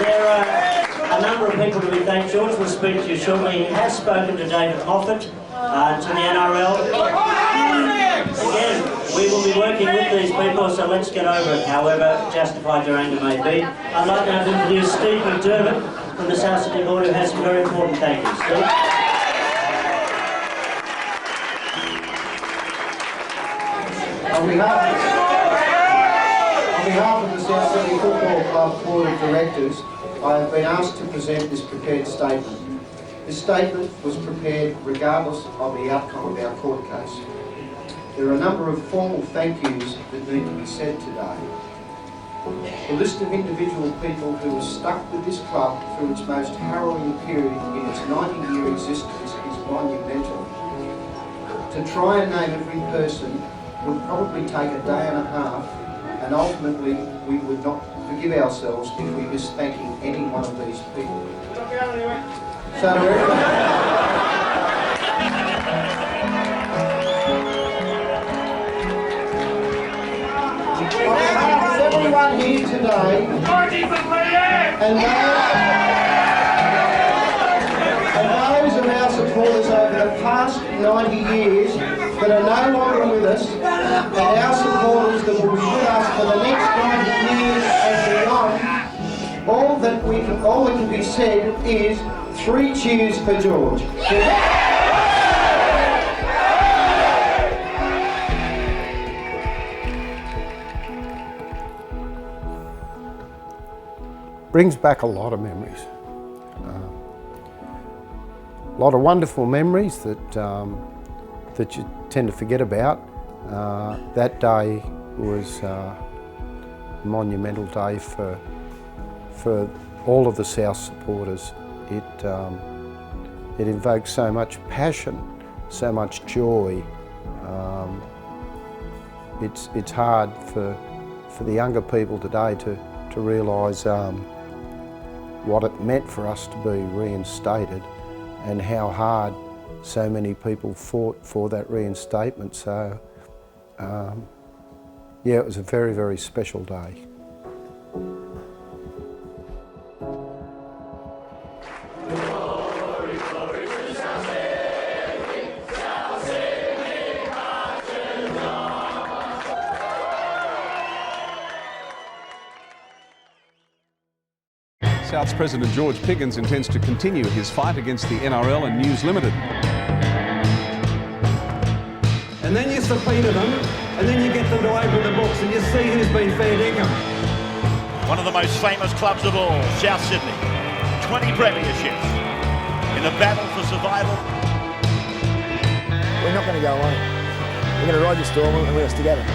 There are a number of people to be thanked. George will speak to you shortly. He has spoken to David Moffat, to the NRL. Again, we will be working with these people, so let's get over it, however justified your anger may be. I'd like now to introduce Steve McDermott from the South Sydney Board, who has some very important thank yous. Steve? On behalf of the South Sydney Football Club Board of Directors, I have been asked to present this prepared statement. This statement was prepared regardless of the outcome of our court case. There are a number of formal thank yous that need to be said today. The list of individual people who have stuck with this club through its most harrowing period in its 90-year existence is monumental. To try and name every person would probably take a day and a half, and ultimately we would not forgive ourselves if we missed thanking any one of these people. So to everyone here today, and those of our supporters over the past 90 years that are no longer with us, and our supporters that will be with us for the next 90 years and beyond, all that can be said is 3 cheers for George. Brings back a lot of memories. A lot of wonderful memories that you tend to forget about. That day was a monumental day for all of the South supporters. It invoked so much passion, so much joy. It's hard for the younger people today to realise what it meant for us to be reinstated and how hard so many people fought for that reinstatement. So, yeah, it was a very, very special day. South's President George Piggins intends to continue his fight against the NRL and News Limited. And then you subpoena them, and then you get them to open the books, and you see who's been fair dinkum. One of the most famous clubs of all, South Sydney. 20 premierships in a battle for survival. We're not going to go alone. We're going to ride the storm and we're together.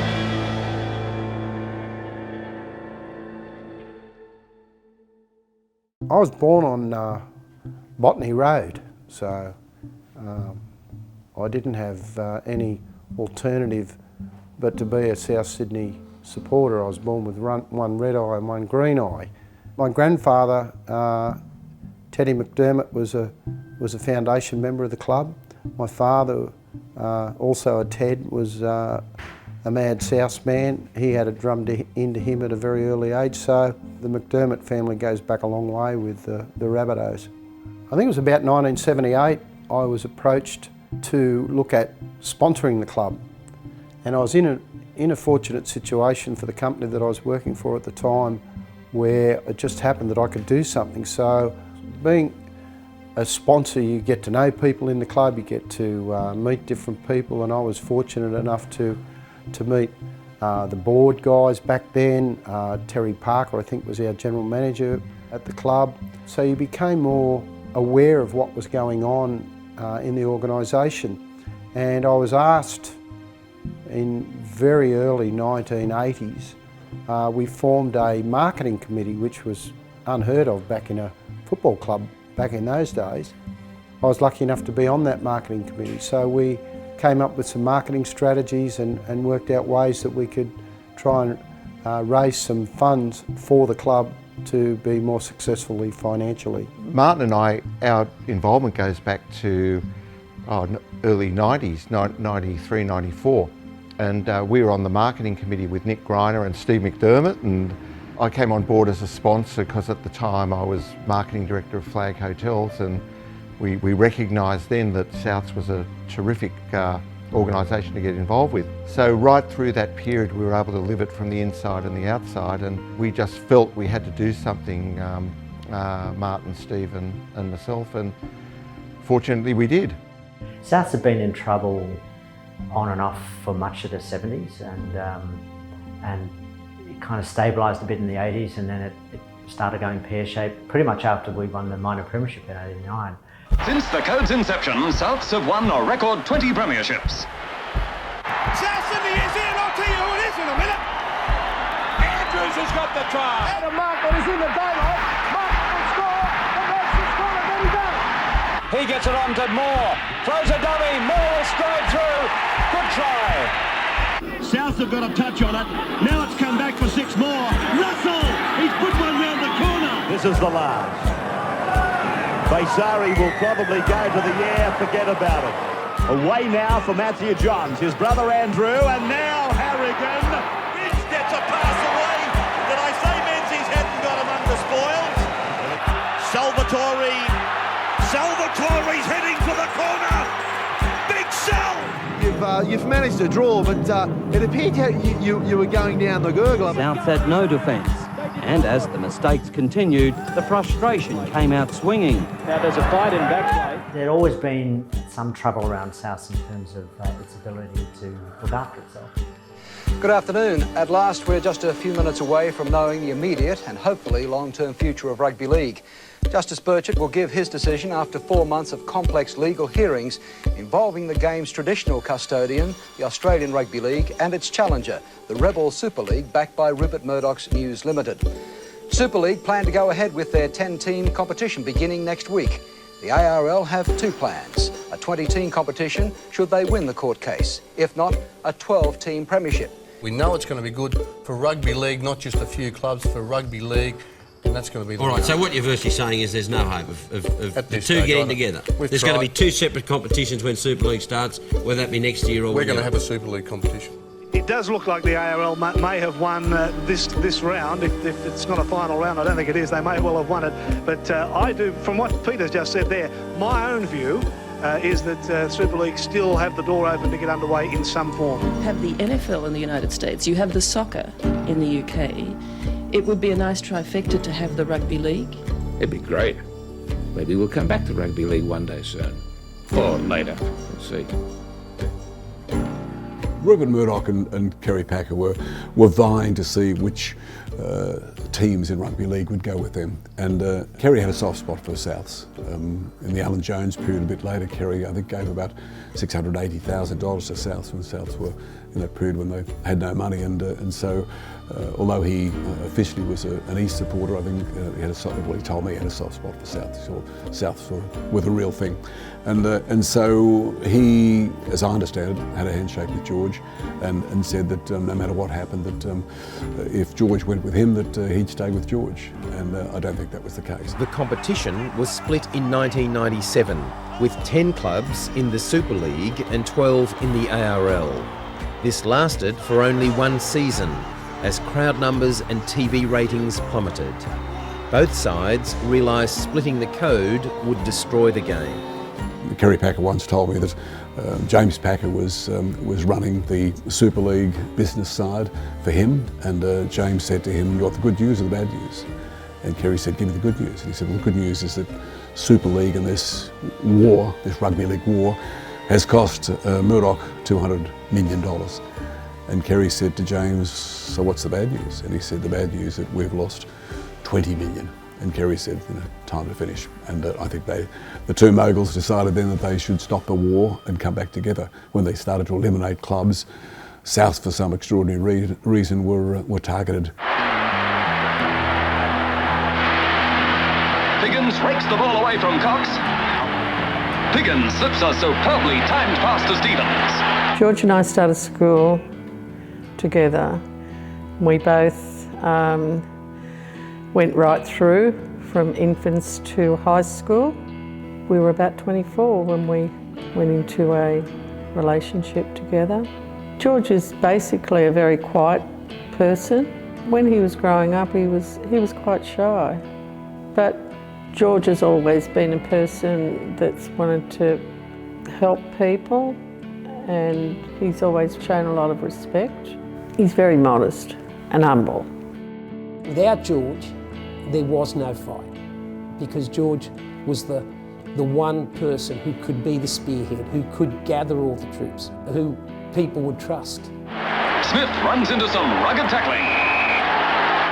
I was born on Botany Road, so I didn't have any alternative but to be a South Sydney supporter. I was born with one red eye and one green eye. My grandfather, Teddy McDermott, was a foundation member of the club. My father, also a Ted, was a mad South man. He had it drummed into him at a very early age, so the McDermott family goes back a long way with the Rabbitohs. I think it was about 1978 I was approached to look at sponsoring the club, and I was in a fortunate situation for the company that I was working for at the time, where it just happened that I could do something. So being a sponsor, you get to know people in the club, you get to meet different people, and I was fortunate enough to meet the board guys back then. Terry Parker, I think, was our general manager at the club. So you became more aware of what was going on in the organisation. And I was asked in very early 1980s, we formed a marketing committee, which was unheard of back in a football club back in those days. I was lucky enough to be on that marketing committee. So we came up with some marketing strategies and worked out ways that we could try and raise some funds for the club to be more successfully financially. Martin and I, our involvement goes back to early 90s, 93, 94. And we were on the marketing committee with Nick Greiner and Steve McDermott, and I came on board as a sponsor because at the time I was marketing director of Flag Hotels, and we recognised then that Souths was a terrific organisation to get involved with. So right through that period we were able to live it from the inside and the outside, and we just felt we had to do something, Martin, Steve and myself, and fortunately we did. Souths have been in trouble on and off for much of the 70s, and it kind of stabilised a bit in the 80s, and then it started going pear-shaped pretty much after we won the minor premiership in '89. Since the code's inception, Souths have won a record 20 premierships. South Sydney is in. I'll tell you who it is in a minute. Andrews has got the try. Adam Martin is in the daylight. Martin will score. The Reds will score, and then he does. He gets it on to Moore. Throws a dummy. Moore will stride through. Good try. South have got a touch on it. Now it's come back for 6 more. Russell, he's put one round the corner. This is the last. Baisari will probably go to the air, forget about it. Away now for Matthew Johns, his brother Andrew, and now Harrigan. Biggs gets a pass away. Did I say Menzies hadn't got among the spoils? Salvatore's heading for the corner. Big Sal. You've managed to draw, but it appeared you were going down the gurgler. South had no defence, and as the mistakes continued, the frustration came out swinging. Now there's a fight in back play. There'd always been some trouble around Souths in terms of its ability to look after itself. Good afternoon. At last, we're just a few minutes away from knowing the immediate and hopefully long-term future of rugby league. Justice Burchett will give his decision after 4 months of complex legal hearings involving the game's traditional custodian, the Australian Rugby League, and its challenger, the Rebel Super League, backed by Rupert Murdoch's News Limited. Super League plan to go ahead with their 10-team competition beginning next week. The ARL have 2 plans: a 20-team competition should they win the court case, if not, a 12-team premiership. We know it's going to be good for rugby league, not just a few clubs, for rugby league, and that's going to be the All right, so what you're virtually saying is there's no hope of the two getting together. There's going to be 2 separate competitions when Super League starts, whether that be next year or we're going to have a Super League competition. It does look like the ARL may have won this round. If it's not a final round, I don't think it is. They may well have won it. But I do, from what Peter's just said there, my own view is that Super League still have the door open to get underway in some form. You have the NFL in the United States, you have the soccer in the UK. It would be a nice trifecta to have the rugby league. It'd be great. Maybe we'll come back to rugby league one day soon. Or later, we'll see. Rupert Murdoch and Kerry Packer were vying to see which teams in rugby league would go with them. And Kerry had a soft spot for Souths. In the Alan Jones period a bit later, Kerry I think gave about $680,000 to Souths when Souths were in that period when they had no money. And so although he officially was an East supporter, I think he had he told me he had a soft spot for Souths, or Souths were the real thing. And so he, as I understand it, had a handshake with George and said that no matter what happened, that if George went with him, that he'd stay with George. And I don't think that was the case. The competition was split in 1997, with 10 clubs in the Super League and 12 in the ARL. This lasted for only 1 season, as crowd numbers and TV ratings plummeted. Both sides realised splitting the code would destroy the game. Kerry Packer once told me that James Packer was running the Super League business side for him, and James said to him, "You got the good news or the bad news?" And Kerry said, "Give me the good news." And he said, "Well, the good news is that Super League and this war, this rugby league war, has cost Murdoch $200 million. And Kerry said to James, "So what's the bad news?" And he said, "The bad news is that we've lost 20 million. And Kerry said, time to finish. And I think the two moguls decided then that they should stop the war and come back together. When they started to eliminate clubs, Souths, for some extraordinary reason, were targeted. Piggins rakes the ball away from Cox. Piggins slips a superbly timed pass to Stevens. George and I started school together. We both went right through from infants to high school. We were about 24 when we went into a relationship together. George is basically a very quiet person. When he was growing up, he was quite shy. But George has always been a person that's wanted to help people, and he's always shown a lot of respect. He's very modest and humble. Without George, there was no fight, because George was the one person who could be the spearhead, who could gather all the troops, who people would trust. Smith runs into some rugged tackling.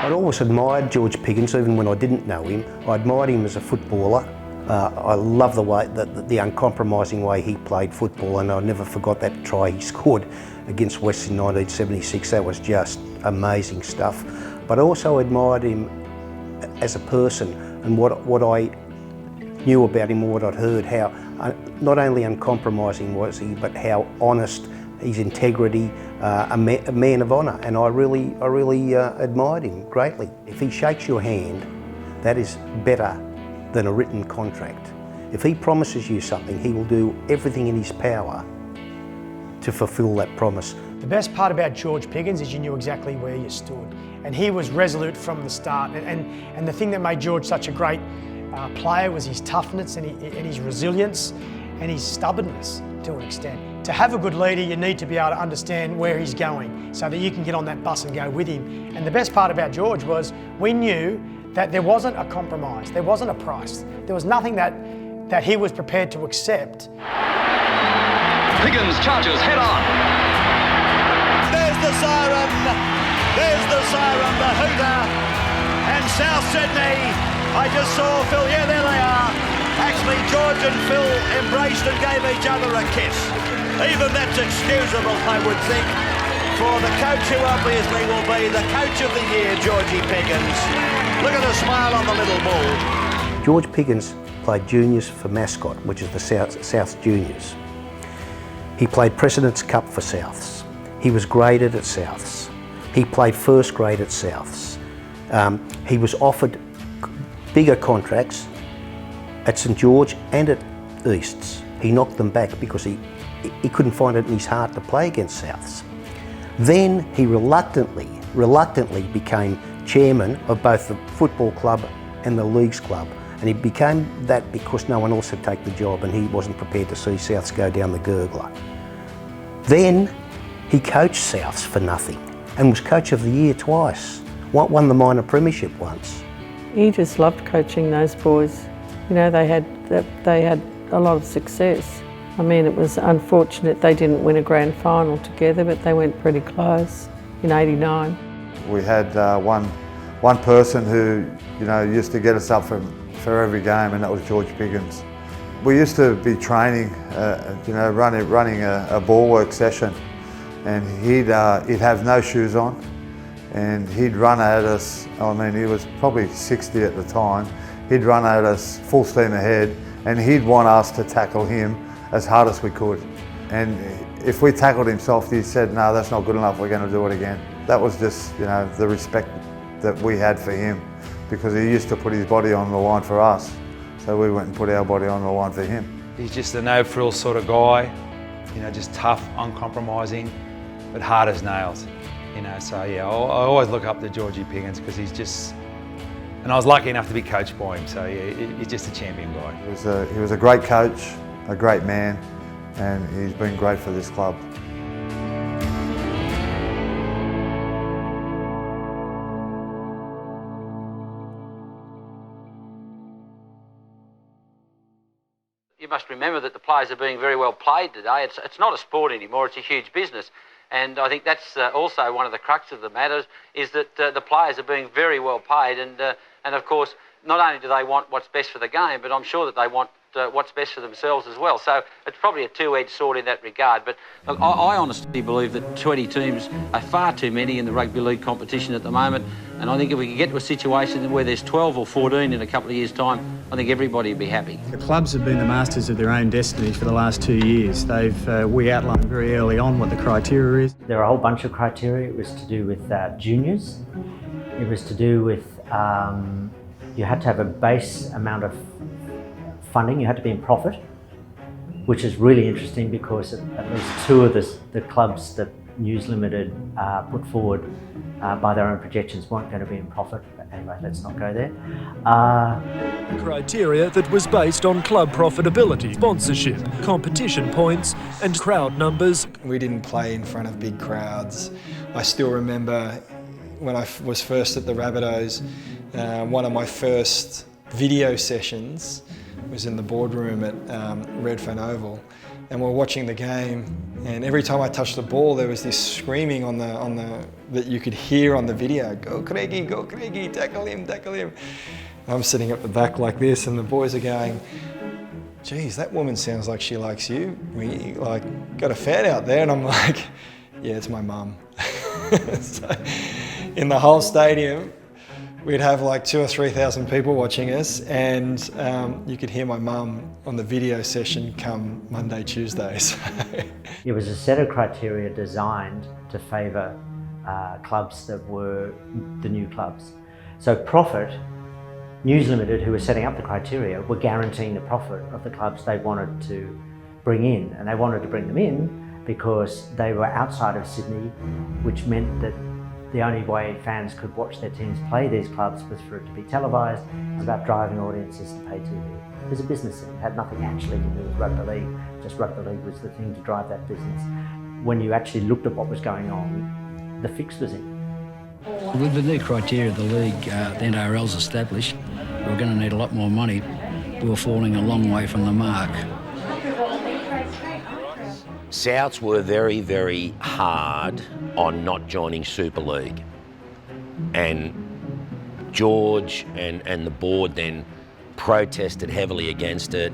I'd always admired George Piggins, even when I didn't know him. I admired him as a footballer. I love the way, the uncompromising way he played football, and I never forgot that try he scored against West in 1976. That was just amazing stuff. But I also admired him as a person, and what I knew about him, what I'd heard, how not only uncompromising was he, but how honest, his integrity, a man of honour, and I really admired him greatly. If he shakes your hand, that is better than a written contract. If he promises you something, he will do everything in his power to fulfil that promise. The best part about George Piggins is you knew exactly where you stood, and he was resolute from the start. And the thing that made George such a great player was his toughness and his resilience and his stubbornness to an extent. To have a good leader, you need to be able to understand where he's going so that you can get on that bus and go with him. And the best part about George was we knew that there wasn't a compromise, there wasn't a price, there was nothing that he was prepared to accept. Piggins charges head on. There's the siren, the hooter, and South Sydney, I just saw Phil, yeah, there they are. Actually, George and Phil embraced and gave each other a kiss. Even that's excusable, I would think, for the coach who obviously will be the coach of the year, Georgie Piggins. Look at the smile on the little bull. George Piggins played juniors for Mascot, which is the South Juniors. He played President's Cup for Souths. He was graded at Souths. He played first grade at Souths. He was offered bigger contracts at St George and at Easts. He knocked them back because he couldn't find it in his heart to play against Souths. Then he reluctantly became chairman of both the football club and the leagues club, and he became that because no one else had taken the job and he wasn't prepared to see Souths go down the gurgler. Then he coached Souths for nothing and was coach of the year twice, won the minor premiership once. He just loved coaching those boys. You know, they had a lot of success. I mean, it was unfortunate they didn't win a grand final together, but they went pretty close in '89. We had one person who, you know, used to get us up for every game, and that was George Piggins. We used to be training, you know, running a ball work session, and he'd have no shoes on, and he'd run at us. I mean, he was probably 60 at the time. He'd run at us full steam ahead, and he'd want us to tackle him as hard as we could. And if we tackled him soft, he said, no, that's not good enough, we're going to do it again. That was just, you know, the respect that we had for him, because he used to put his body on the line for us, so we went and put our body on the line for him. He's just a no-frills sort of guy, you know, just tough, uncompromising, but hard as nails. You know, so yeah, I always look up to Georgie Piggins because he's just, and I was lucky enough to be coached by him, so yeah, he's just a champion guy. He was a great coach, a great man, and he's been great for this club. You must remember that the players are being very well played today. It's not a sport anymore, it's a huge business. And I think that's also one of the crux of the matter, is that the players are being very well paid, and of course, not only do they want what's best for the game, but I'm sure that they want what's best for themselves as well. So it's probably a two-edged sword in that regard. But look, I honestly believe that 20 teams are far too many in the rugby league competition at the moment. And I think if we can get to a situation where there's 12 or 14 in a couple of years' time, I think everybody would be happy. The clubs have been the masters of their own destiny for the last 2 years. We outlined very early on what the criteria is. There are a whole bunch of criteria. It was to do with juniors. It was to do with you had to have a base amount of funding. You had to be in profit, which is really interesting because at least two of the clubs that News Limited put forward by their own projections weren't going to be in profit. But anyway, let's not go there. Criteria that was based on club profitability, sponsorship, competition points and crowd numbers. We didn't play in front of big crowds. I still remember when I was first at the Rabbitohs, one of my first video sessions was in the Boardroom at Redfern Oval, and we're watching the game, and every time I touched the ball there was this screaming on the that you could hear on the video, go Craigie, tackle him, tackle him. I'm sitting at the back like this and the boys are going, geez, that woman sounds like she likes you. We got a fan out there, and I'm like, yeah, it's my mum. So, in the whole stadium, we'd have like 2,000 or 3,000 people watching us, and you could hear my mum on the video session come Monday, Tuesday. So. It was a set of criteria designed to favour clubs that were the new clubs. So profit, News Limited, who were setting up the criteria, were guaranteeing the profit of the clubs they wanted to bring in, and they wanted to bring them in because they were outside of Sydney, which meant that the only way fans could watch their teams play these clubs was for it to be televised. It was about driving audiences to pay TV. It was a business thing. It had nothing actually to do with rugby league, just rugby league was the thing to drive that business. When you actually looked at what was going on, the fix was in. With the new criteria the league, the NRL's established, we were going to need a lot more money. We were falling a long way from the mark. Souths were very, very hard on not joining Super League. And George and the board then protested heavily against it,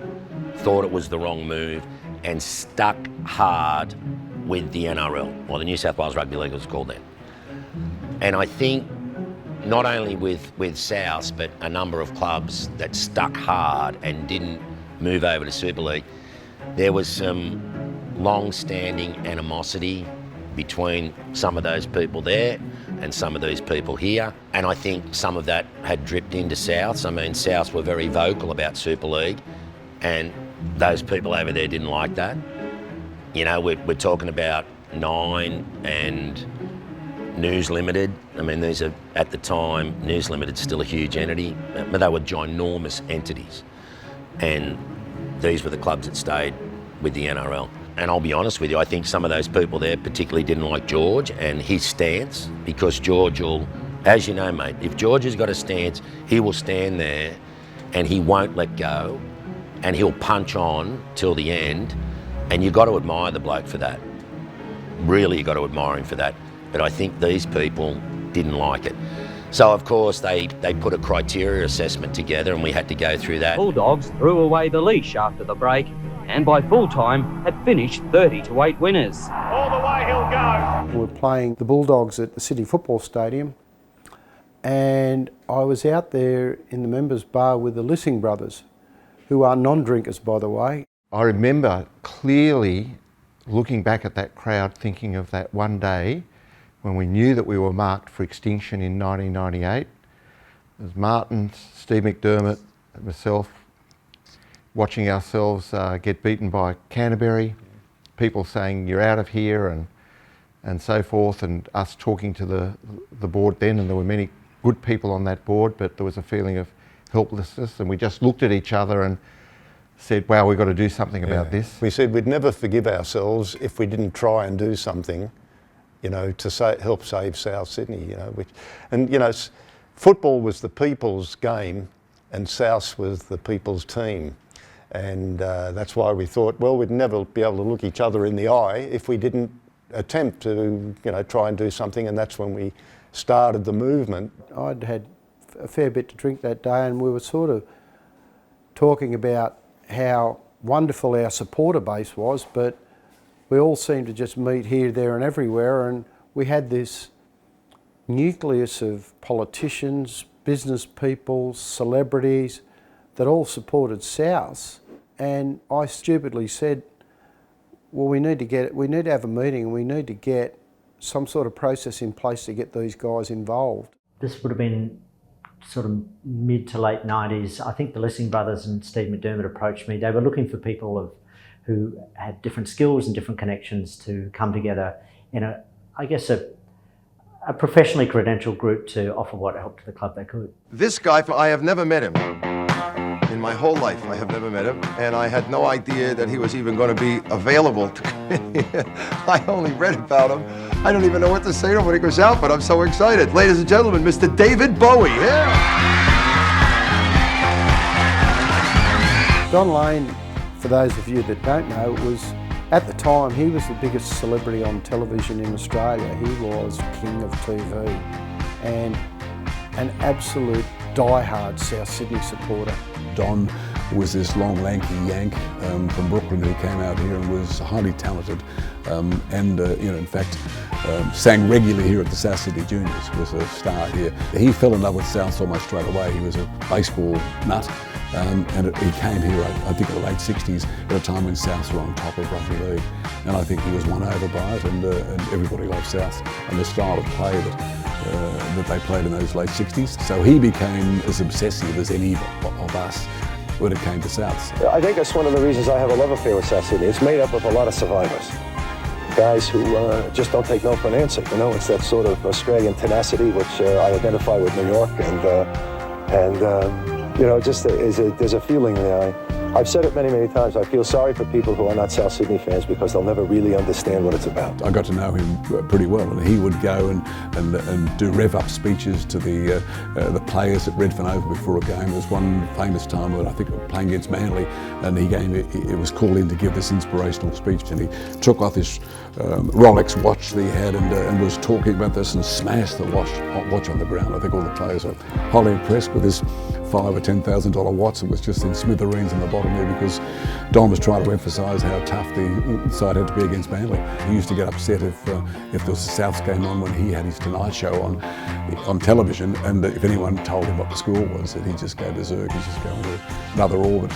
thought it was the wrong move, and stuck hard with the NRL, or the New South Wales Rugby League was called then. And I think not only with Souths, but a number of clubs that stuck hard and didn't move over to Super League, there was some long-standing animosity between some of those people there and some of these people here. And I think some of that had dripped into Souths. I mean, Souths were very vocal about Super League, and those people over there didn't like that. You know, we're talking about Nine and News Limited. I mean, these are, at the time, News Limited's still a huge entity, but they were ginormous entities. And these were the clubs that stayed with the NRL. And I'll be honest with you, I think some of those people there particularly didn't like George and his stance, because George will, as you know, mate, if George has got a stance, he will stand there and he won't let go, and he'll punch on till the end, and you've got to admire the bloke for that. Really, you've got to admire him for that. But I think these people didn't like it. So, of course, they put a criteria assessment together, and we had to go through that. Bulldogs threw away the leash after the break, and by full time had finished 30-8 winners. All the way he'll go. We're playing the Bulldogs at the City Football Stadium, and I was out there in the members' bar with the Lissing brothers, who are non-drinkers, by the way. I remember clearly looking back at that crowd, thinking of that one day when we knew that we were marked for extinction in 1998. It was Martin, Steve McDermott, and myself watching ourselves get beaten by Canterbury, people saying you're out of here and so forth, and us talking to the board then, and there were many good people on that board, but there was a feeling of helplessness, and we just looked at each other and said, wow, we've got to do something about this. We said we'd never forgive ourselves if we didn't try and do something, you know, to help save South Sydney, you know. Football was the people's game and South was the people's team. And that's why we thought, well, we'd never be able to look each other in the eye if we didn't attempt to, you know, try and do something, and that's when we started the movement. I'd had a fair bit to drink that day, and we were sort of talking about how wonderful our supporter base was, but we all seemed to just meet here, there and everywhere, and we had this nucleus of politicians, business people, celebrities that all supported South. And I stupidly said, well, we need to have a meeting, and we need to get some sort of process in place to get these guys involved. This would have been sort of mid to late 90s. I think the Lissing brothers and Steve McDermott approached me. They were looking for people who had different skills and different connections to come together in I guess, a professionally credentialed group to offer what help to the club they could. This guy, I have never met him. In my whole life, I have never met him, and I had no idea that he was even going to be available to come in here. I only read about him. I don't even know what to say to him when he goes out, but I'm so excited. Ladies and gentlemen, Mr. David Bowie. Yeah. Don Lane, for those of you that don't know, was, at the time, he was the biggest celebrity on television in Australia. He was king of TV and an absolute die-hard South Sydney supporter. Don was this long, lanky yank from Brooklyn who came out here and was highly talented and, in fact, sang regularly here at the South Sydney Juniors, was a star here. He fell in love with Souths almost straight away. He was a baseball nut. And he came here, I think, in the late 60s, at a time when Souths were on top of rugby league. And I think he was won over by it, and everybody loved Souths and the style of play that they played in those late 60s. So he became as obsessive as any of us when it came to Souths. I think that's one of the reasons I have a love affair with South Sydney. It's made up of a lot of survivors. Guys who just don't take no for an answer. You know, it's that sort of Australian tenacity which I identify with New York, and you know, just there's a feeling there. I've said it many, many times. I feel sorry for people who are not South Sydney fans because they'll never really understand what it's about. I got to know him pretty well, and he would go and do rev-up speeches to the players at Redfern Oval before a game. There was one famous time when I think playing against Manly, and it was called in to give this inspirational speech, and he took off his Rolex watch that he had and was talking about this and smashed the watch on the ground. I think all the players were highly impressed with this $5,000 or $10,000 watch. It was just in smithereens in the bottom there because Don was trying to emphasise how tough the side had to be against Manly. He used to get upset if there was a Souths game on when he had his Tonight Show on television, and if anyone told him what the score was, that he'd just go berserk. He'd just go into another orbit.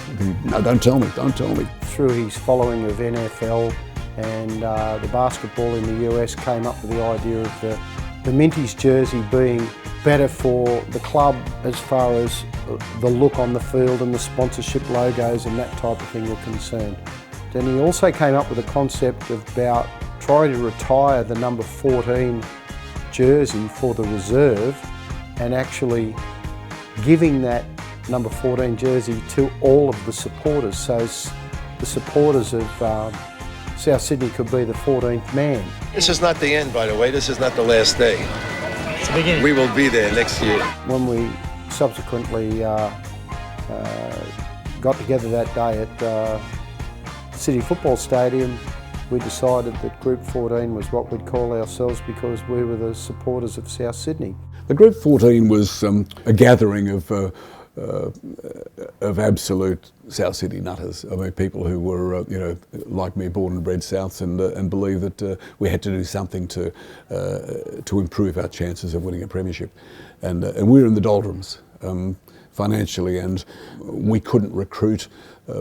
No, don't tell me. Through his following of NFL and the basketball in the US, came up with the idea of the Minties jersey being better for the club as far as the look on the field and the sponsorship logos and that type of thing were concerned. Then he also came up with a concept about trying to retire the number 14 jersey for the reserve and actually giving that number 14 jersey to all of the supporters. So the supporters of South Sydney could be the 14th man. This is not the end, by the way. This is not the last day. It's the beginning. We will be there next year. When we subsequently got together that day at City Football Stadium, we decided that Group 14 was what we'd call ourselves because we were the supporters of South Sydney. The Group 14 was a gathering of absolute South Sydney nutters. I mean, people who were, like me, born and bred Souths, and believed that we had to do something to improve our chances of winning a premiership. And we were in the doldrums financially, and we couldn't recruit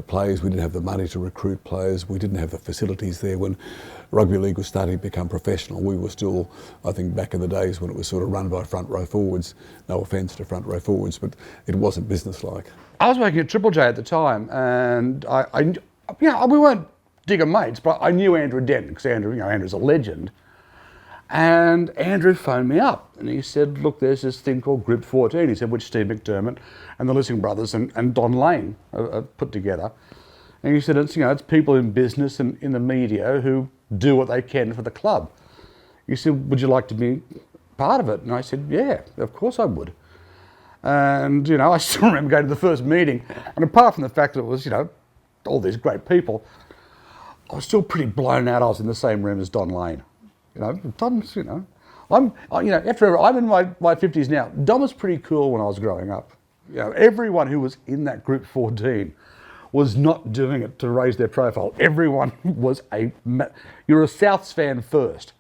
players. We didn't have the money to recruit players. We didn't have the facilities there when rugby league was starting to become professional. We were still, I think, back in the days when it was sort of run by front row forwards. No offence to front row forwards, but it wasn't businesslike. I was working at Triple J at the time, and we weren't digger mates, but I knew Andrew Dent because Andrew's a legend. And Andrew phoned me up and he said, look, there's this thing called Group 14. He said, which Steve McDermott and the Lissing brothers and Don Lane have put together. And he said, it's people in business and in the media who do what they can for the club. He said, would you like to be part of it? And I said, yeah, of course I would. And, I still remember going to the first meeting, and apart from the fact that it was, all these great people, I was still pretty blown out I was in the same room as Don Lane. Dom's, I'm in my 50s now. Dom was pretty cool when I was growing up. Everyone who was in that Group 14 was not doing it to raise their profile. Everyone was you're a Souths fan first,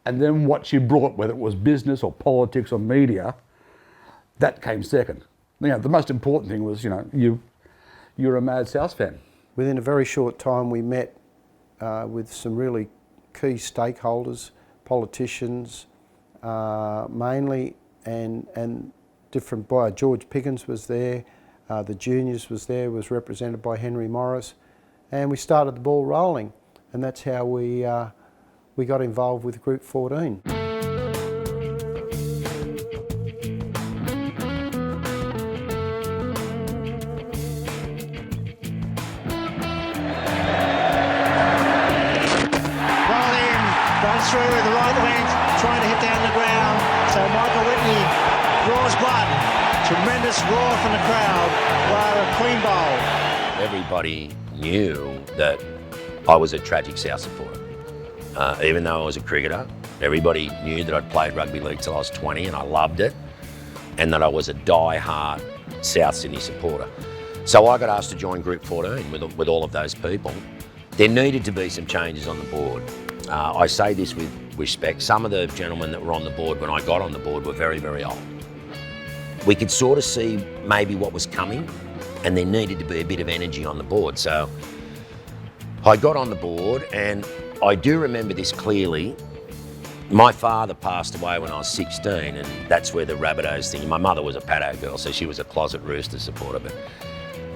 and then what you brought, whether it was business or politics or media, that came second. The most important thing was, you're a mad Souths fan. Within a very short time, we met with some really key stakeholders, politicians mainly, and different. George Piggins was there, the juniors was there, was represented by Henry Morris, and we started the ball rolling, and that's how we we got involved with Group 14. Through with the right length, trying to hit down the ground. So Michael Whitney draws blood. Tremendous roar from the crowd. Wow, a clean bowl. Everybody knew that I was a tragic South supporter. Even though I was a cricketer, everybody knew that I'd played rugby league till I was 20 and I loved it, and that I was a die-hard South Sydney supporter. So I got asked to join Group 14 with all of those people. There needed to be some changes on the board. I say this with respect. Some of the gentlemen that were on the board when I got on the board were very, very old. We could sort of see maybe what was coming, and there needed to be a bit of energy on the board. So I got on the board, and I do remember this clearly. My father passed away when I was 16, and that's where the Rabbitohs thing. My mother was a Paddo girl, so she was a closet Rooster supporter.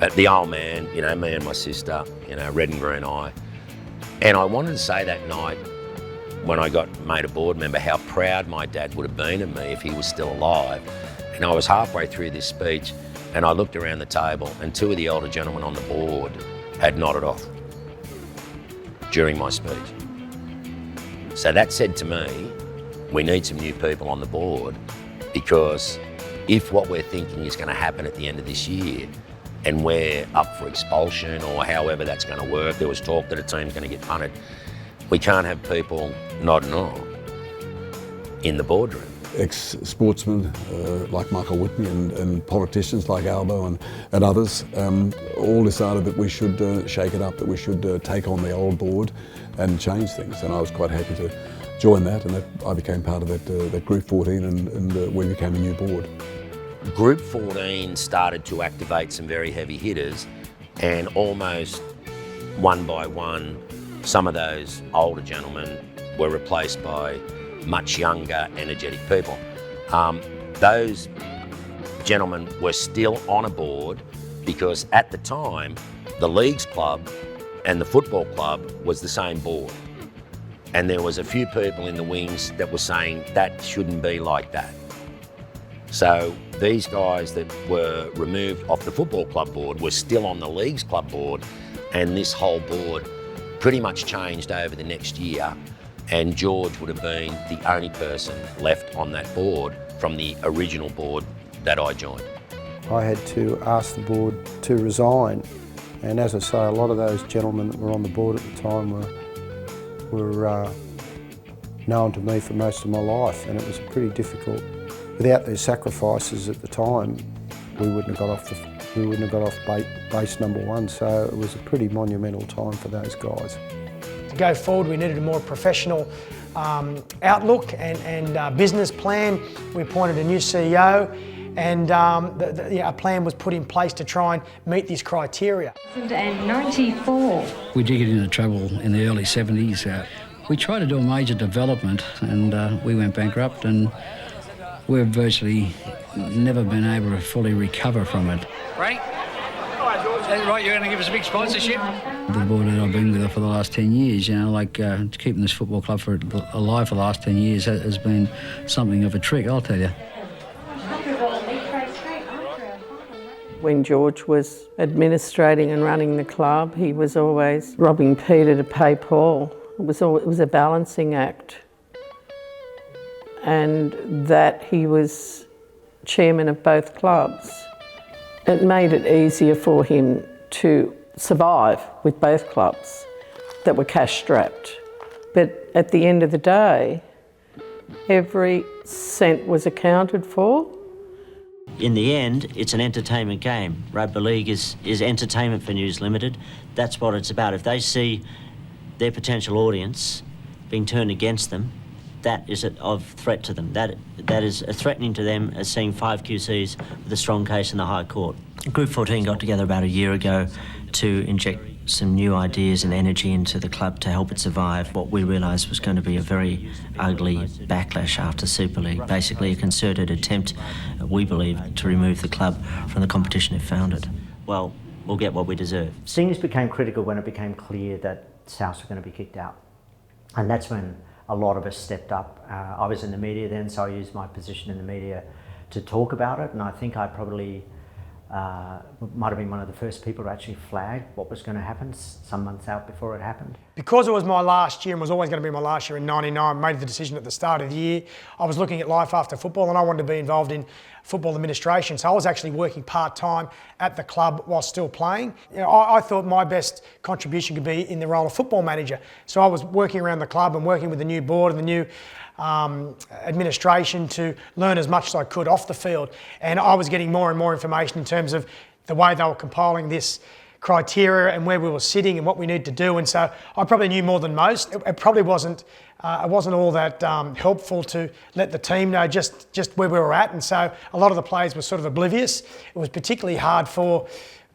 But the old man, you know, me and my sister, you know, red and green eye. And I wanted to say that night when I got made a board member how proud my dad would have been of me if he was still alive. And I was halfway through this speech and I looked around the table and two of the elder gentlemen on the board had nodded off during my speech. So that said to me, we need some new people on the board, because if what we're thinking is going to happen at the end of this year and we're up for expulsion or however that's going to work, there was talk that a team's going to get punted, we can't have people nodding on in the boardroom. Ex-sportsmen like Michael Whitney and politicians like Albo and others all decided that we should shake it up, that we should take on the old board and change things. And I was quite happy to join that, and I became part of that Group 14 and we became a new board. Group 14 started to activate some very heavy hitters, and almost one by one, some of those older gentlemen were replaced by much younger, energetic people. Those gentlemen were still on a board because at the time, the Leagues Club and the football club was the same board. And there was a few people in the wings that were saying that shouldn't be like that. So these guys that were removed off the football club board were still on the Leagues Club board, and this whole board pretty much changed over the next year, and George would have been the only person left on that board from the original board that I joined. I had to ask the board to resign, and as I say, a lot of those gentlemen that were on the board at the time were known to me for most of my life, and it was pretty difficult. Without their sacrifices at the time, we wouldn't have got off base number one, so it was a pretty monumental time for those guys. To go forward, we needed a more professional outlook and business plan. We appointed a new CEO, and a plan was put in place to try and meet this criteria. 94. We did get into trouble in the early 70s. We tried to do a major development, and we went bankrupt, and we've virtually never been able to fully recover from it. Right? Right, you're going to give us a big sponsorship? The board that I've been with for the last 10 years, you know, like keeping this football club alive for the last 10 years has been something of a trick, I'll tell you. When George was administrating and running the club, he was always robbing Peter to pay Paul. It was a balancing act. And that he was chairman of both clubs, it made it easier for him to survive with both clubs that were cash-strapped. But at the end of the day, every cent was accounted for. In the end, it's an entertainment game. Rugby league is entertainment for News Limited. That's what it's about. If they see their potential audience being turned against them, that is of threat to them. That is threatening to them as seeing 5 QCs with a strong case in the High Court. Group 14 got together about a year ago to inject some new ideas and energy into the club to help it survive what we realised was going to be a very ugly backlash after Super League, basically a concerted attempt, we believe, to remove the club from the competition it founded. Well, we'll get what we deserve. Seniors became critical when it became clear that Souths were going to be kicked out. And that's when a lot of us stepped up. I was in the media then, so I used my position in the media to talk about it, and I think I probably might have been one of the first people to actually flag what was going to happen some months out before it happened. Because it was my last year and was always going to be my last year in '99, I made the decision at the start of the year. I was looking at life after football and I wanted to be involved in football administration. So I was actually working part-time at the club while still playing. You know, I thought my best contribution could be in the role of football manager. So I was working around the club and working with the new board and the new administration to learn as much as I could off the field. And I was getting more and more information in terms of the way they were compiling this criteria and where we were sitting and what we need to do. And so I probably knew more than most. It probably wasn't all that helpful to let the team know just where we were at. And so a lot of the players were sort of oblivious. It was particularly hard for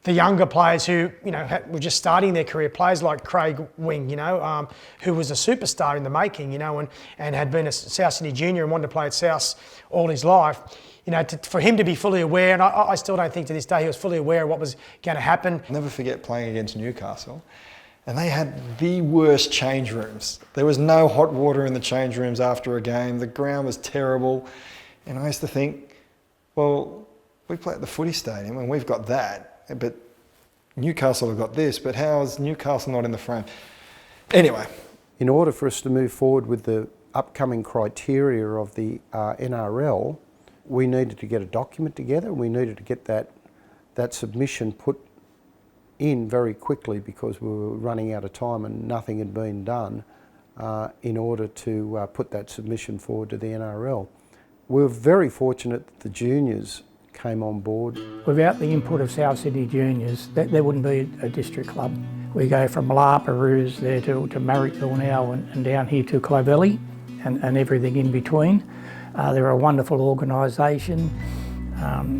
the younger players who, you know, were just starting their career, players like Craig Wing, you know, who was a superstar in the making, you know, and had been a South Sydney junior and wanted to play at South all his life. You know, for him to be fully aware, and I still don't think to this day he was fully aware of what was going to happen. I'll never forget playing against Newcastle, and they had the worst change rooms. There was no hot water in the change rooms after a game. The ground was terrible, and I used to think, well, we play at the footy stadium and we've got that. But Newcastle have got this, but how is Newcastle not in the frame? Anyway. In order for us to move forward with the upcoming criteria of the NRL, we needed to get a document together. We needed to get that submission put in very quickly because we were running out of time and nothing had been done in order to put that submission forward to the NRL. We were very fortunate that the juniors came on board. Without the input of South Sydney Juniors, there wouldn't be a district club. We go from Rabbitohs there to Marrickville now and down here to Clovelly and everything in between. They're a wonderful organisation.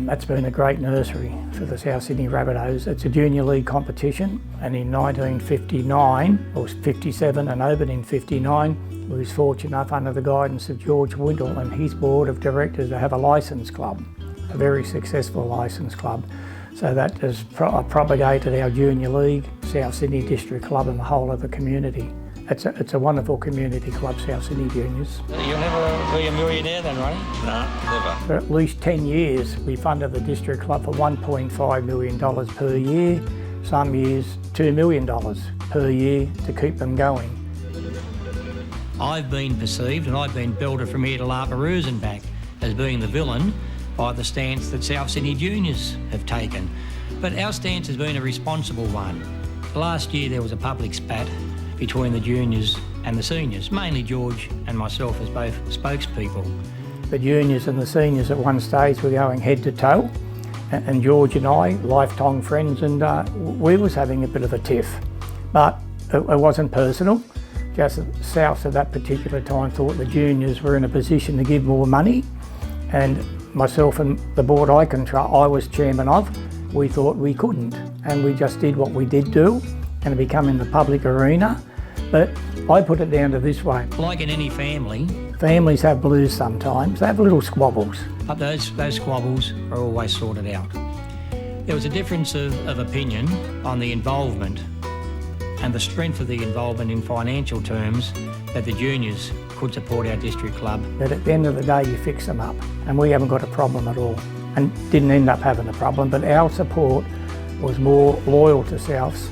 That's been a great nursery for the South Sydney Rabbitohs. It's a junior league competition, and in 1959, or 57 and opened in 59, we was fortunate enough under the guidance of George Whittle and his board of directors to have a licence club. A very successful licence club. So that has propagated our junior league, South Sydney District Club and the whole of the community. It's a wonderful community club, South Sydney Juniors. You'll never be a millionaire then, Ronnie? No, never. For at least 10 years, we funded the district club for $1.5 million per year, some years $2 million per year to keep them going. I've been perceived, and I've been belted from here to Rabbitohs and back, as being the villain by the stance that South Sydney Juniors have taken. But our stance has been a responsible one. Last year there was a public spat between the juniors and the seniors, mainly George and myself as both spokespeople. The juniors and the seniors at one stage were going head to toe, and George and I, lifetime friends, and we was having a bit of a tiff. But it wasn't personal, just South at that particular time thought the juniors were in a position to give more money, and myself and the board I was chairman of, we thought we couldn't, and we just did what we did do, and it became in the public arena. But I put it down to this way. Like in any family, families have blues sometimes, they have little squabbles. But those squabbles are always sorted out. There was a difference of opinion on the involvement and the strength of the involvement in financial terms that the juniors could support our district club. But at the end of the day, you fix them up, and we haven't got a problem at all, and didn't end up having a problem, but our support was more loyal to Souths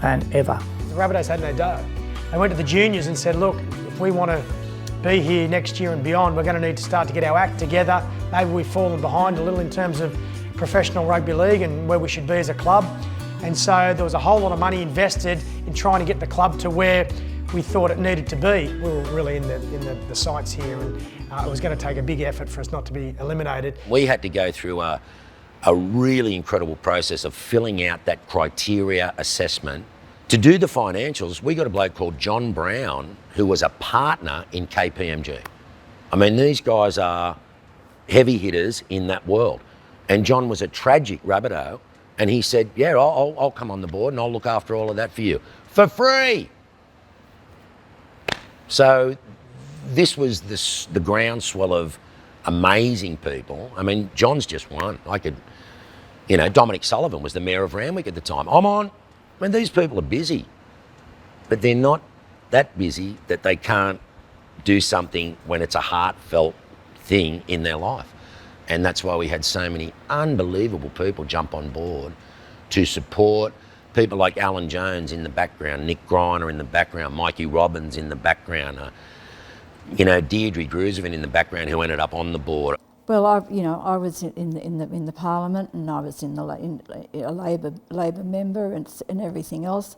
than ever. The Rabbitohs had no dough. They went to the juniors and said, look, if we want to be here next year and beyond, we're going to need to start to get our act together. Maybe we've fallen behind a little in terms of professional rugby league and where we should be as a club. And so there was a whole lot of money invested in trying to get the club to where we thought it needed to be. We were really in the sights here, and it was going to take a big effort for us not to be eliminated. We had to go through a really incredible process of filling out that criteria assessment. To do the financials, we got a bloke called John Brown, who was a partner in KPMG. I mean, these guys are heavy hitters in that world. And John was a tragic Rabbitoh, and he said, yeah, I'll come on the board and I'll look after all of that for you, for free. So this was the groundswell of amazing people. I mean, John's just one. Dominic Sullivan was the mayor of Randwick at the time. I'm on. I mean, these people are busy, but they're not that busy that they can't do something when it's a heartfelt thing in their life. And that's why we had so many unbelievable people jump on board to support people like Alan Jones in the background, Nick Greiner in the background, Mikey Robbins in the background, Deidre Grusovin in the background, who ended up on the board. Well, I was in the Parliament, and I was a Labor member and everything else,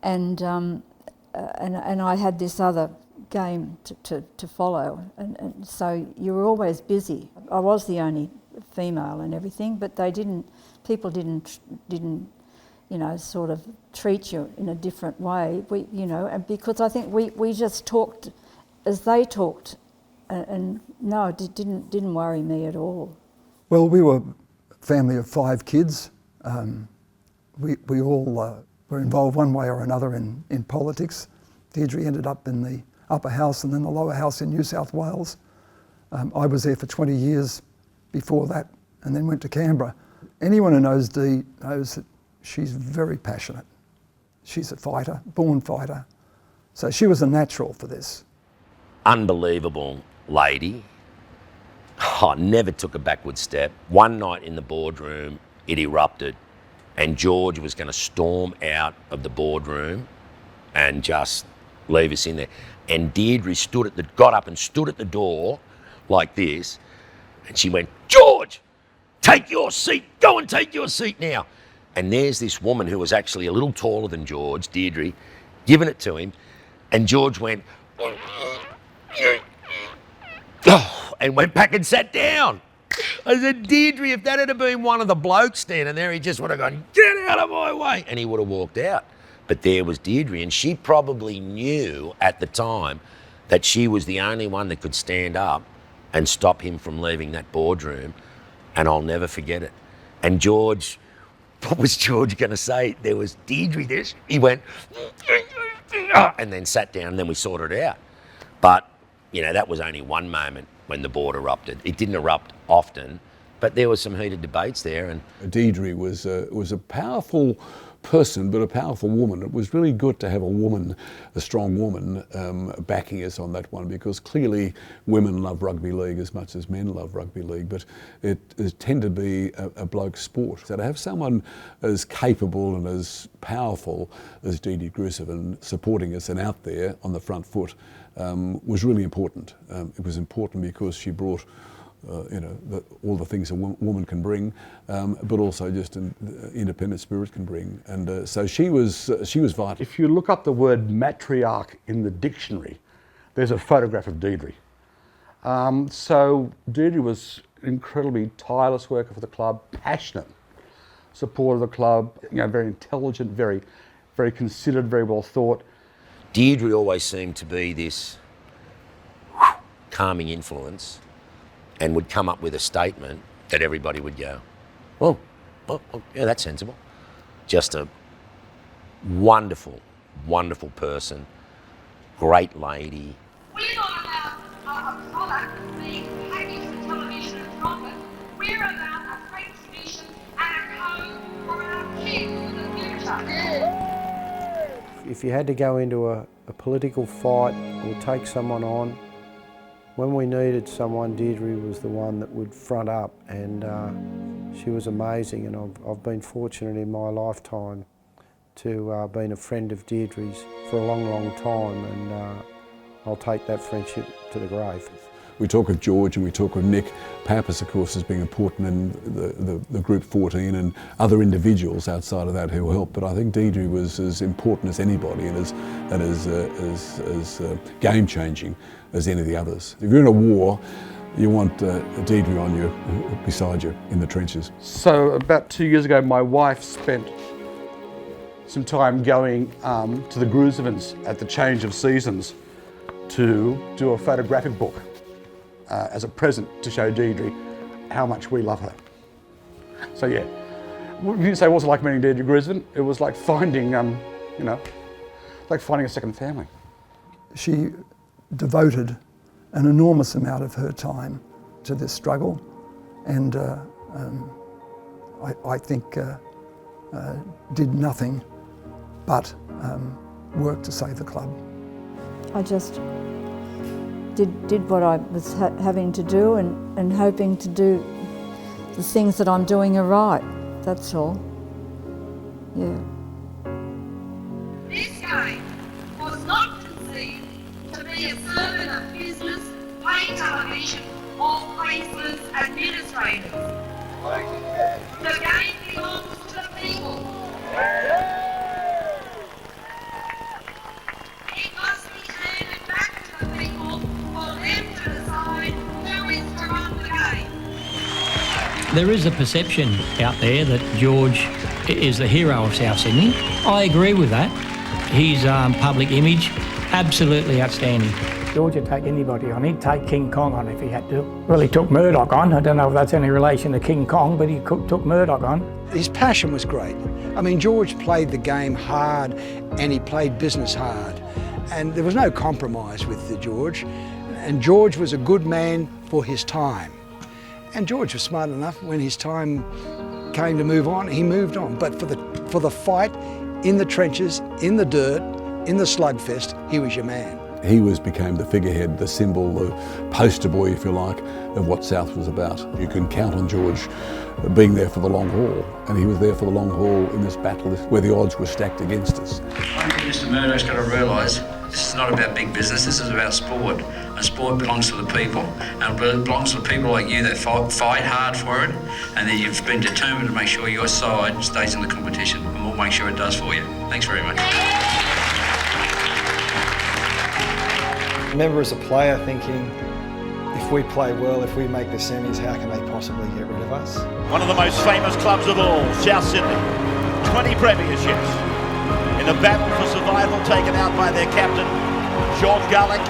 and I had this other game to follow, and so you were always busy. I was the only female and everything, but people didn't sort of treat you in a different way. And because I think we just talked as they talked, and no, it didn't worry me at all. Well, we were a family of 5 kids. We all were involved one way or another in politics. Deidre ended up in the upper house and then the lower house in New South Wales. I was there for 20 years before that, and then went to Canberra. Anyone who knows Dee knows that she's very passionate. She's a fighter, born fighter. So she was a natural for this. Unbelievable lady. Never took a backward step. One night in the boardroom, it erupted, and George was going to storm out of the boardroom and just leave us in there. And Deidre got up and stood at the door like this, and she went, "George, take your seat. Go and take your seat now." And there's this woman who was actually a little taller than George, Deidre, giving it to him, and George went, and went back and sat down. I said, "Deidre, if that had been one of the blokes standing there, he just would have gone, 'Get out of my way,' and he would have walked out." But there was Deidre, and she probably knew at the time that she was the only one that could stand up and stop him from leaving that boardroom, and I'll never forget it. And George, what was George going to say? There was Deidre there. He went, and then sat down, and then we sorted it out. But, that was only one moment when the board erupted. It didn't erupt often, but there was some heated debates there. And Deidre was a powerful person, but a powerful woman. It was really good to have a strong woman, backing us on that one, because clearly women love rugby league as much as men love rugby league, but it tend to be a bloke sport. So to have someone as capable and as powerful as Deidre Grusovin supporting us and out there on the front foot was really important. It was important because she brought all the things a woman can bring, but also just an independent spirit can bring. And so she was vital. If you look up the word matriarch in the dictionary, there's a photograph of Deidre. So Deidre was an incredibly tireless worker for the club, passionate supporter of the club, very intelligent, very, very considered, very well thought. Deidre always seemed to be this calming influence, and would come up with a statement that everybody would go, oh, yeah, that's sensible. Just a wonderful, wonderful person, great lady. We're not about a product being packaged for television and profit. We're about a great tradition and a code for our kids in the future. If you had to go into a political fight or take someone on, when we needed someone, Deidre was the one that would front up, and she was amazing, and I've been fortunate in my lifetime to been a friend of Deidre's for a long, long time, and I'll take that friendship to the grave. We talk of George and we talk of Nick. Pappas, of course, as being important in the Group 14 and other individuals outside of that who helped. But I think Deidre was as important as anybody and as game-changing as any of the others. If you're in a war, you want Deidre on you, beside you, in the trenches. So about 2 years ago, my wife spent some time going to the Grusovins at the change of seasons to do a photographic book as a present to show Deidre how much we love her. So yeah, you didn't say it wasn't like meeting Deidre Grusovin. It was like finding, like finding a second family. She devoted an enormous amount of her time to this struggle, and I think did nothing but work to save the club. I just did what I was having to do and hoping to do the things that I'm doing are right. That's all. Yeah. This game was not conceived to be a servant of business, pay television, or faceless administrators. The game belongs to the people. It must be handed back to the people for them to decide who is to run the game. There is a perception out there that George is the hero of South Sydney. I agree with that. His public image, absolutely outstanding. George would take anybody on. He'd take King Kong on if he had to. Well, he took Murdoch on. I don't know if that's any relation to King Kong, but he took Murdoch on. His passion was great. I mean, George played the game hard and he played business hard. And there was no compromise with George. And George was a good man for his time. And George was smart enough when his time came to move on, he moved on. But for the fight, in the trenches, in the dirt, in the slugfest, he was your man. He became the figurehead, the symbol, the poster boy, if you like, of what South was about. You can count on George being there for the long haul, and he was there for the long haul in this battle where the odds were stacked against us. I think Mr Murdoch's got to realise this is not about big business, this is about sport. And sport belongs to the people. And it belongs to the people like you that fight hard for it, and that you've been determined to make sure your side stays in the competition, and we'll make sure it does for you. Thanks very much. I remember as a player thinking, if we play well, if we make the semis, how can they possibly get rid of us? One of the most famous clubs of all, South Sydney. 20 premierships. In a battle for survival taken out by their captain, George Garlick.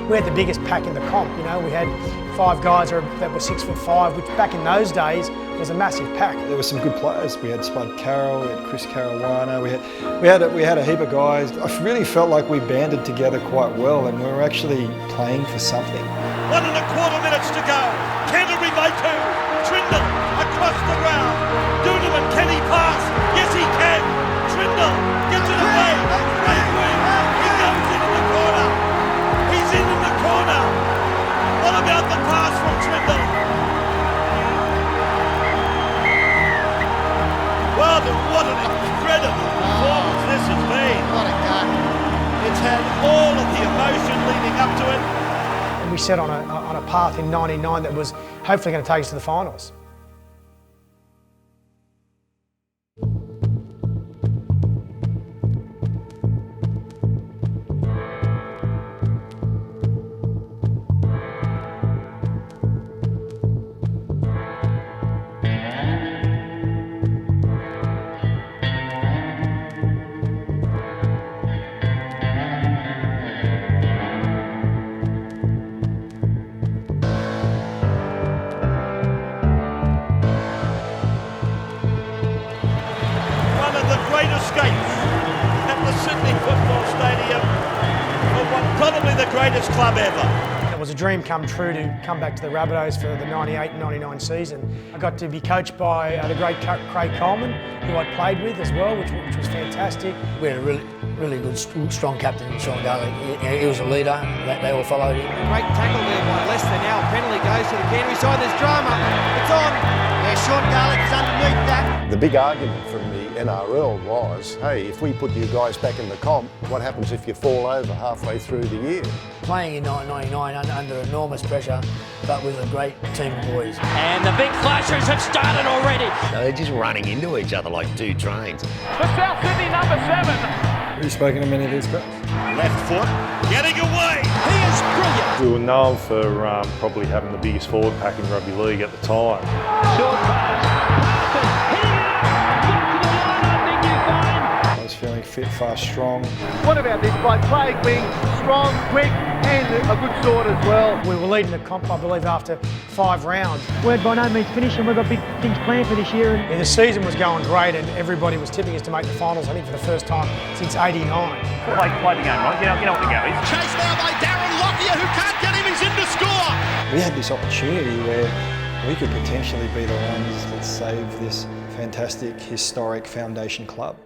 We had the biggest pack in the comp, you know. We had 5 guys that were 6'5", which back in those days was a massive pack. There were some good players. We had Spud Carroll, we had Chris Caruana, we had a heap of guys. I really felt like we banded together quite well, and we were actually playing for something. 1.25 minutes to go. Canterbury by 2. Trindle across the ground. Dudeman, can he pass? Yes, he can. Trindle gets it away. He goes in the corner. He's in the corner. What about the pass from Trindle? Well, what an incredible performance this has been. What a gun. It's had all of the emotion leading up to it. And we set on a path in '99 that was hopefully going to take us to the finals. Greatest club ever. It was a dream come true to come back to the Rabbitohs for the 98-99 season. I got to be coached by the great Craig Coleman, who I played with as well, which was fantastic. We had a really good, strong captain, Sean Garlick. He was a leader. They all followed him. Great tackle there by Leicester. Now a penalty goes to the Canterbury side. There's drama. It's on. Yeah, Sean Garlick is underneath that. The big argument from the NRL was, hey, if we put you guys back in the comp, what happens if you fall over halfway through the year? Playing in 1999 under enormous pressure, but with a great team of boys. And the big clashes have started already. So they're just running into each other like 2 trains. For South Sydney, number 7. Have you spoken to many of these guys? Left foot, getting away. He is brilliant. We were known for probably having the biggest forward pack in rugby league at the time. Short pass. I was feeling fit, fast, strong. What about this bloke? Playing wing, strong, quick, and a good sword as well. We were leading the comp, I believe, after 5 rounds. We're by no means finished, and we've got big things planned for this year. And the season was going great, and everybody was tipping us to make the finals, I think, for the first time since '89. Play the game, right? You know what the go is. Chased now by Darren Lockyer, who can't get him. He's in to score. We had this opportunity where we could potentially be the ones that save this fantastic, historic foundation club.